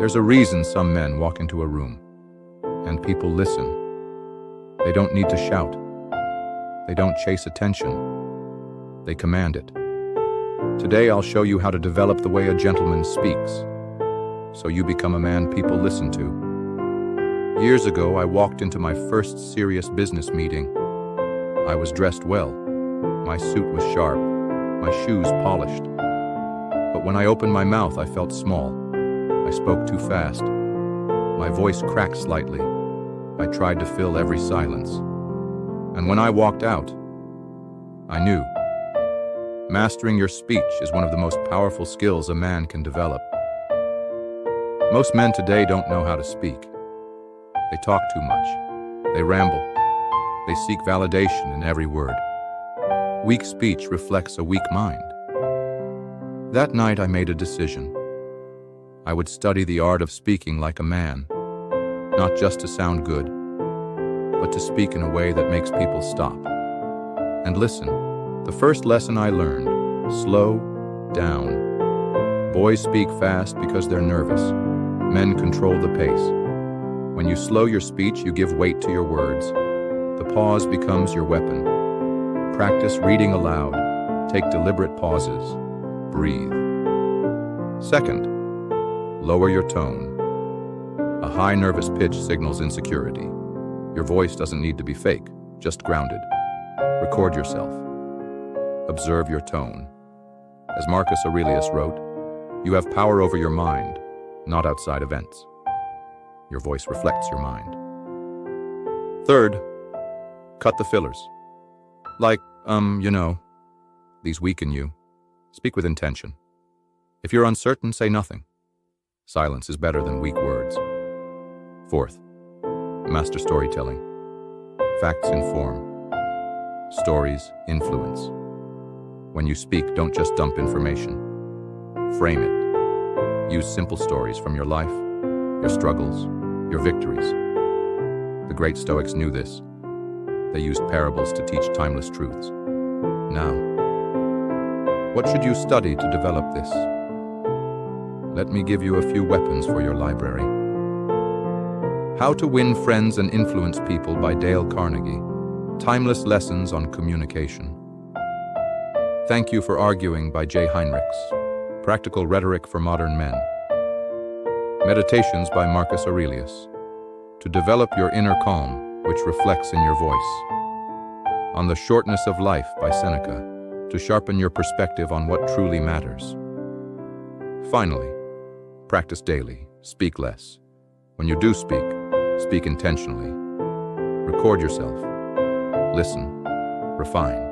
There's a reason some men walk into a room, and people listen. They don't need to shout. They don't chase attention. They command it. Today I'll show you how to develop the way a gentleman speaks, so you become a man people listen to. Years ago, I walked into my first serious business meeting. I was dressed well. My suit was sharp, my shoes polished. But when I opened my mouth, I felt small. I spoke too fast. My voice cracked slightly. I tried to fill every silence. And when I walked out, I knew. Mastering your speech is one of the most powerful skills a man can develop. Most men today don't know how to speak. They talk too much. They ramble. They seek validation in every word. Weak speech reflects a weak mind. That night I made a decision. I would study the art of speaking like a man, not just to sound good, but to speak in a way that makes people stop and listen. The first lesson I learned: slow down. Boys speak fast because they're nervous. Men control the pace. When you slow your speech, you give weight to your words. The pause becomes your weapon. Practice reading aloud. Take deliberate pauses. Breathe. Second, lower your tone. A high nervous pitch signals insecurity. Your voice doesn't need to be fake, just grounded. Record yourself. Observe your tone. As Marcus Aurelius wrote, you have power over your mind, not outside events. Your voice reflects your mind. Third, cut the fillers. Like, these weaken you. Speak with intention. If you're uncertain, say nothing. Silence is better than weak words. Fourth, master storytelling. Facts inform. Stories influence. When you speak, don't just dump information. Frame it. Use simple stories from your life, your struggles, your victories. The great Stoics knew this. They used parables to teach timeless truths. Now, what should you study to develop this? Let me give you a few weapons for your library. How to Win Friends and Influence People by Dale Carnegie. Timeless Lessons on Communication. Thank You for Arguing by J. Heinrichs. Practical Rhetoric for Modern Men. Meditations by Marcus Aurelius. To develop your inner calm, which reflects in your voice. On the Shortness of Life by Seneca. To sharpen your perspective on what truly matters. Finally, practice daily, speak less. When you do speak, speak intentionally. Record yourself. Listen. Refine.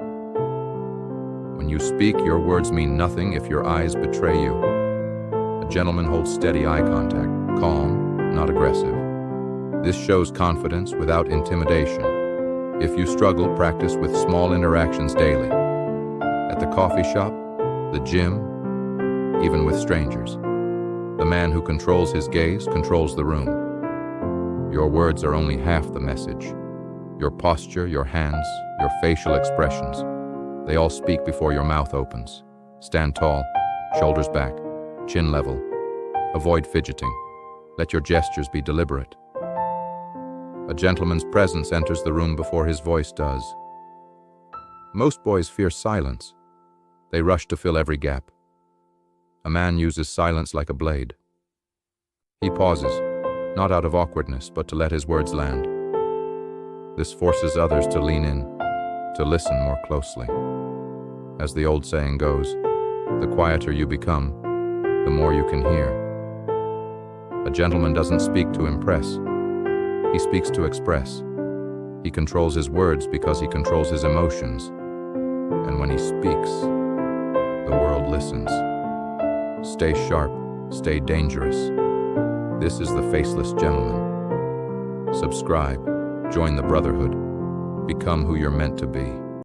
When you speak, your words mean nothing if your eyes betray you. A gentleman holds steady eye contact, calm, not aggressive. This shows confidence without intimidation. If you struggle, practice with small interactions daily. At the coffee shop, the gym, even with strangers. The man who controls his gaze controls the room. Your words are only half the message. Your posture, your hands, your facial expressions, they all speak before your mouth opens. Stand tall, shoulders back, chin level. Avoid fidgeting. Let your gestures be deliberate. A gentleman's presence enters the room before his voice does. Most boys fear silence. They rush to fill every gap. A man uses silence like a blade. He pauses, not out of awkwardness, but to let his words land. This forces others to lean in, to listen more closely. As the old saying goes, the quieter you become, the more you can hear. A gentleman doesn't speak to impress. He speaks to express. He controls his words because he controls his emotions. And when he speaks, the world listens. Stay sharp, stay dangerous. This is the Faceless Gentleman. Subscribe, join the brotherhood, become who you're meant to be.